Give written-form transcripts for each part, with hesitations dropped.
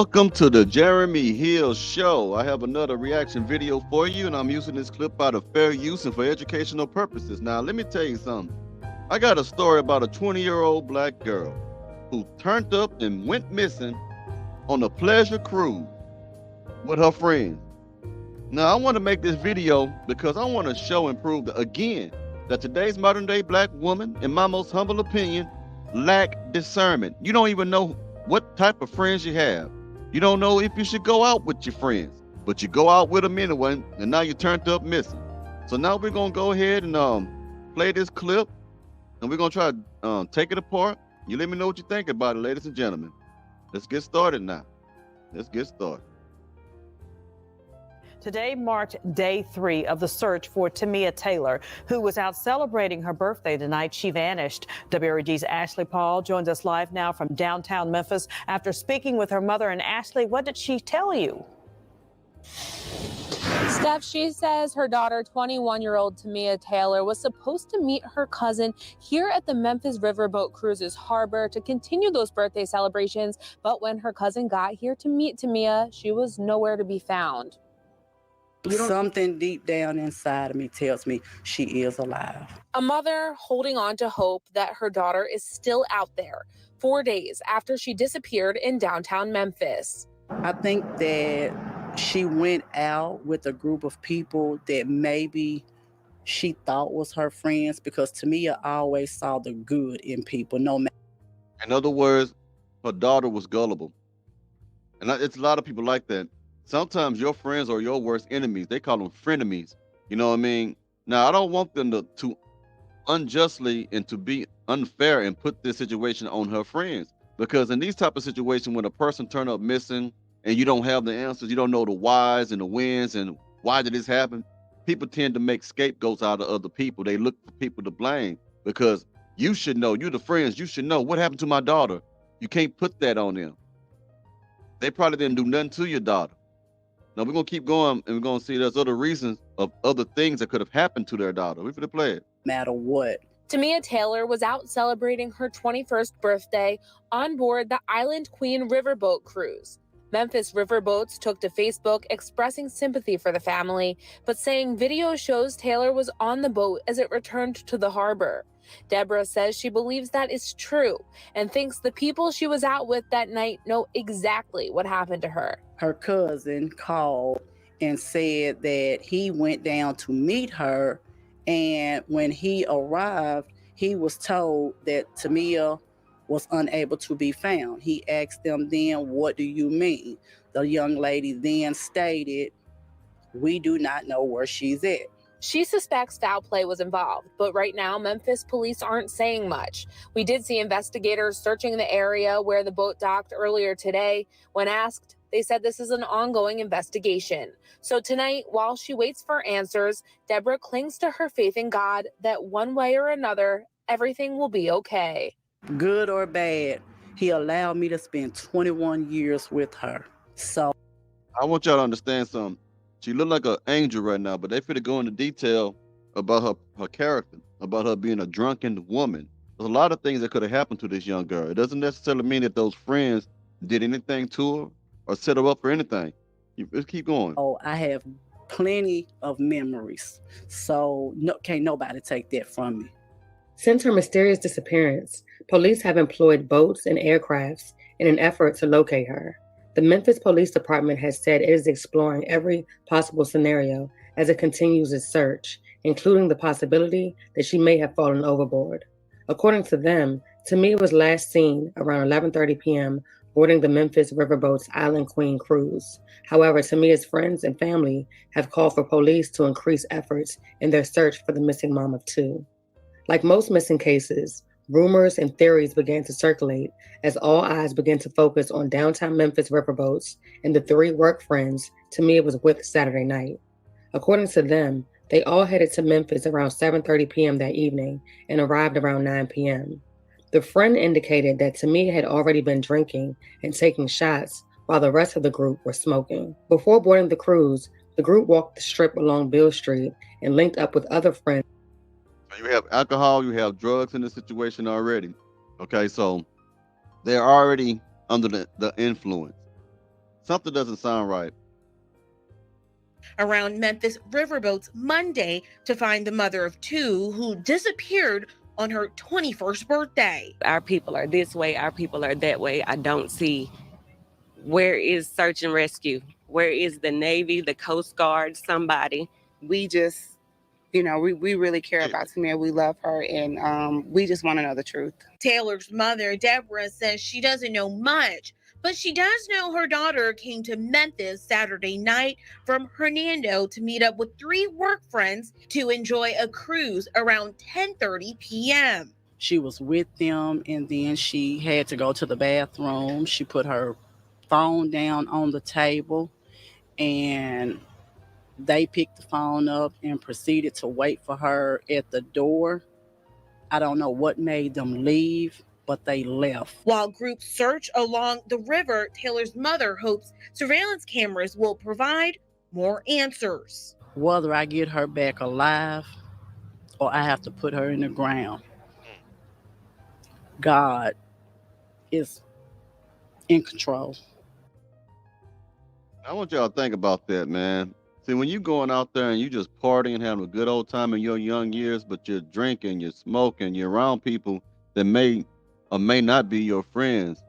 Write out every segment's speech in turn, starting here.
Welcome to the Jeremy Hill Show. I have another reaction video for you, and I'm using this clip out of fair use and for educational purposes. Now, let me tell you something. I got a story about a 20-year-old black girl who turned up and went missing on a pleasure cruise with her friends. Now, I want to make this video because I want to show and prove that, again, that today's modern day black woman, in my most humble opinion, lack discernment. You don't even know what type of friends you have. You don't know if you should go out with your friends, but you go out with them anyway, and now you turned up missing. So now we're gonna go ahead and play this clip, and we're gonna try to take it apart. You let me know what you think about it, ladies and gentlemen. Let's get started now. Let's get started. Today marked day 3 of the search for Tamia Taylor, who was out celebrating her birthday the night she vanished. WREG's Ashley Paul joins us live now from downtown Memphis after speaking with her mother. And Ashley, what did she tell you? Steph, she says her daughter, 21-year-old Tamia Taylor, was supposed to meet her cousin here at the Memphis Riverboat Cruises Harbor to continue those birthday celebrations. But when her cousin got here to meet Tamia, she was nowhere to be found. Something deep down inside of me tells me she is alive. A mother holding on to hope that her daughter is still out there 4 days after she disappeared in downtown Memphis. I think that she went out with a group of people that maybe she thought was her friends, because Tamia always saw the good in people, no matter. In other words, her daughter was gullible. And it's a lot of people like that. Sometimes your friends are your worst enemies. They call them frenemies. You know what I mean? Now, I don't want them to unjustly and to be unfair and put this situation on her friends. Because in these type of situations, when a person turn up missing and you don't have the answers, you don't know the whys and the whens and why did this happen, people tend to make scapegoats out of other people. They look for people to blame because you should know. You're the friends. You should know what happened to my daughter. You can't put that on them. They probably didn't do nothing to your daughter. Now we're gonna keep going, and we're gonna see there's other reasons of other things that could have happened to their daughter. We're gonna play it. Matter what. Tamia Taylor was out celebrating her 21st birthday on board the Island Queen Riverboat Cruise. Memphis Riverboats took to Facebook expressing sympathy for the family, but saying video shows Taylor was on the boat as it returned to the harbor. Deborah says she believes that is true and thinks the people she was out with that night know exactly what happened to her. Her cousin called and said that he went down to meet her, and when he arrived, he was told that Tamia was unable to be found. He asked them then, "What do you mean?" The young lady then stated, "We do not know where she's at." She suspects foul play was involved, but right now, Memphis police aren't saying much. We did see investigators searching the area where the boat docked earlier today. When asked, they said this is an ongoing investigation. So tonight, while she waits for answers, Deborah clings to her faith in God that one way or another, everything will be okay. Good or bad, he allowed me to spend 21 years with her. So I want y'all to understand something. She look like an angel right now, but they finna go into detail about her character, about her being a drunken woman. There's a lot of things that could have happened to this young girl. It doesn't necessarily mean that those friends did anything to her or set her up for anything. Let's keep going. Oh, I have plenty of memories. So can't nobody take that from me. Since her mysterious disappearance, police have employed boats and aircrafts in an effort to locate her. The Memphis Police Department has said it is exploring every possible scenario as it continues its search, including the possibility that she may have fallen overboard. According to them, Tamia was last seen around 11:30 p.m. boarding the Memphis Riverboat's Island Queen cruise. However, Tamia's friends and family have called for police to increase efforts in their search for the missing mom of 2. Like most missing cases, rumors and theories began to circulate as all eyes began to focus on downtown Memphis riverboats and the 3 work friends Tamia was with Saturday night. According to them, they all headed to Memphis around 7:30 p.m. that evening and arrived around 9 p.m. The friend indicated that Tamia had already been drinking and taking shots while the rest of the group were smoking. Before boarding the cruise, the group walked the strip along Beale Street and linked up with other friends. You have alcohol, you have drugs in the situation already. Okay, so they're already under the influence. Something doesn't sound right. Around Memphis riverboats Monday to find the mother of two who disappeared on her 21st birthday. Our people are this way, our people are that way. I don't see where is search and rescue? Where is the Navy, the Coast Guard, somebody? We just, we really care about Tamia. We love her, and we just want to know the truth. Taylor's mother, Deborah, says she doesn't know much, but she does know her daughter came to Memphis Saturday night from Hernando to meet up with 3 work friends to enjoy a cruise around 10:30 p.m. She was with them, and then she had to go to the bathroom. She put her phone down on the table, and they picked the phone up and proceeded to wait for her at the door. I don't know what made them leave, but they left. While groups search along the river, Taylor's mother hopes surveillance cameras will provide more answers. Whether I get her back alive or I have to put her in the ground, God is in control. I want y'all to think about that, man. See, when you going out there and you just partying, having a good old time in your young years, but you're drinking, you're smoking, you're around people that may or may not be your friends.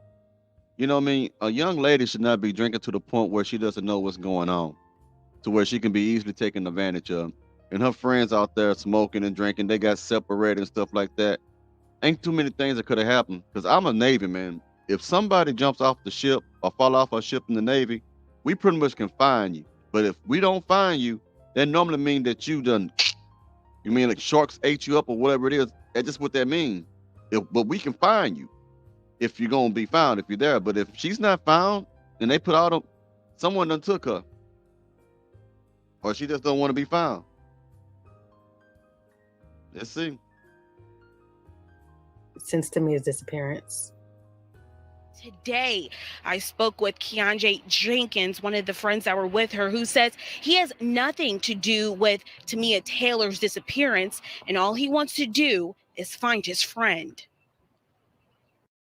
You know what I mean? A young lady should not be drinking to the point where she doesn't know what's going on, to where she can be easily taken advantage of. And her friends out there smoking and drinking, they got separated and stuff like that. Ain't too many things that could have happened. Because I'm a Navy man. If somebody jumps off the ship or fall off a ship in the Navy, we pretty much can find you. But if we don't find you, that normally mean that you mean like sharks ate you up or whatever it is. That's just what that means. But we can find you if you're going to be found, if you're there. But if she's not found and they put out someone done took her, or she just don't want to be found. Let's see. Since Tamia's disappearance. Today, I spoke with Keonjay Jenkins, one of the friends that were with her, who says he has nothing to do with Tamia Taylor's disappearance, and all he wants to do is find his friend.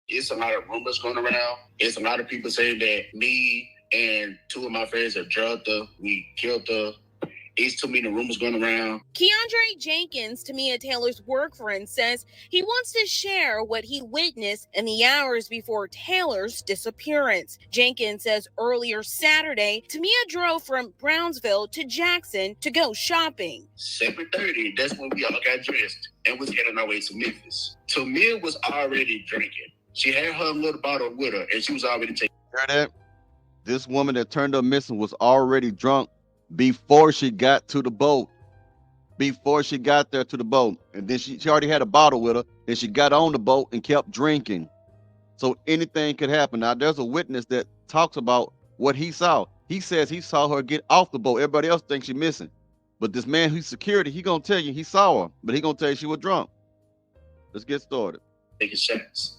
It's a lot of rumors going around. It's a lot of people saying that me and 2 of my friends have drugged her, we killed her. It's too many rumors going around. Keonjay Jenkins, Tamia Taylor's work friend, says he wants to share what he witnessed in the hours before Taylor's disappearance. Jenkins says earlier Saturday, Tamia drove from Brownsville to Jackson to go shopping. 7:30, that's when we all got dressed and was heading our way to Memphis. Tamia was already drinking. She had her little bottle with her, and she was already taking. Hear that? This woman that turned up missing was already drunk before she got to the boat. Before she got there to the boat. And then she already had a bottle with her. Then she got on the boat and kept drinking. So anything could happen. Now, there's a witness that talks about what he saw. He says he saw her get off the boat. Everybody else thinks she's missing. But this man who's security, he gonna tell you he saw her, but he gonna tell you she was drunk. Let's get started. Taking shots.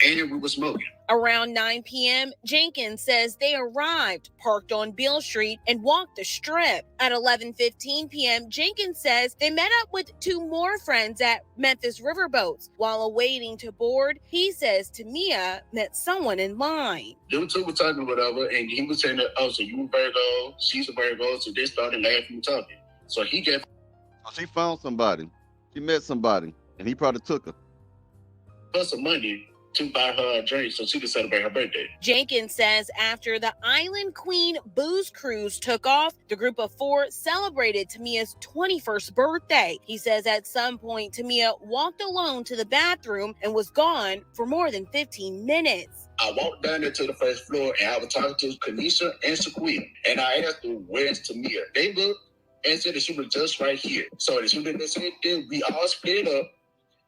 And we were smoking. Around 9 p.m., Jenkins says they arrived, parked on Beale Street, and walked the strip. At 11:15 p.m., Jenkins says they met up with 2 more friends at Memphis riverboats. While awaiting to board, he says Tamia met someone in line. Them 2 were talking whatever, and he was saying that, oh, so you a Virgo, she's a Virgo, so they started laughing and talking. So he got... She found somebody. She met somebody, and he probably took her. Plus some money to buy her a drink so she could celebrate her birthday. Jenkins says after the Island Queen booze cruise took off, the group of 4 celebrated Tamia's 21st birthday. He says at some point, Tamia walked alone to the bathroom and was gone for more than 15 minutes. I walked down there to the first floor and I was talking to Kanisha and Shaquille. And I asked them, where's Tamia? They looked and said that she was just right here. So as soon as they said that, we all split up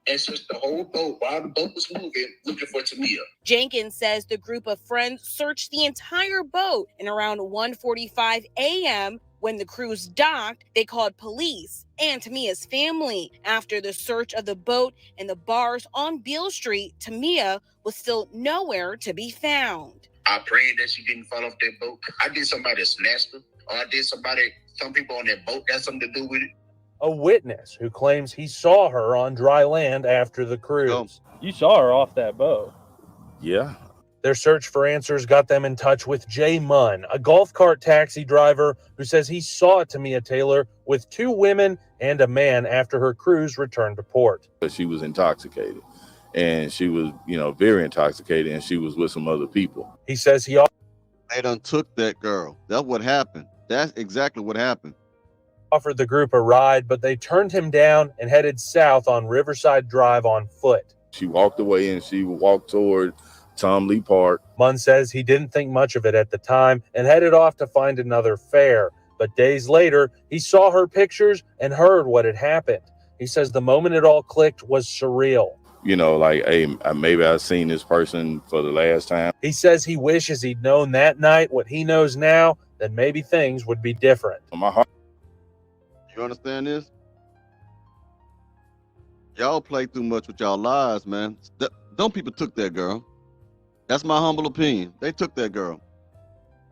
and searched the whole boat while the boat was moving, looking for Tamia. Jenkins says the group of friends searched the entire boat, and around 1:45 a.m., when the cruise docked, they called police and Tamia's family. After the search of the boat and the bars on Beale Street, Tamia was still nowhere to be found. I prayed that she didn't fall off that boat. I did somebody snatched her, or I did some people on that boat got something to do with it. A witness who claims he saw her on dry land after the cruise. You saw her off that boat. Yeah. Their search for answers got them in touch with Jay Munn, a golf cart taxi driver who says he saw Tamia Taylor with 2 women and a man after her cruise returned to port. She was intoxicated, and she was, very intoxicated, and she was with some other people. He says they done took that girl. That's what happened. That's exactly what happened. Offered the group a ride, but they turned him down and headed south on Riverside Drive on foot. She walked away and she walked toward Tom Lee Park. Munn says he didn't think much of it at the time and headed off to find another fare. But days later, he saw her pictures and heard what had happened. He says the moment it all clicked was surreal. Hey, maybe I've seen this person for the last time. He says he wishes he'd known that night what he knows now, then maybe things would be different. My heart. You understand this? Y'all play too much with y'all lives, man. Them people took that girl. That's my humble opinion. They took that girl.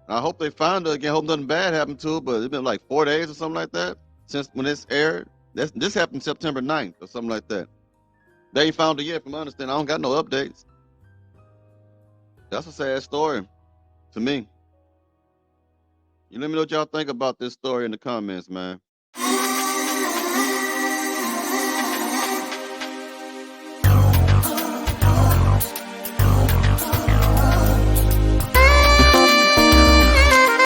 I hope they find her again. I hope nothing bad happened to her, but it's been like 4 days or something like that since when this aired. This happened September 9th or something like that. They ain't found her yet, from my understanding. I don't got no updates. That's a sad story to me. You let me know what y'all think about this story in the comments, man.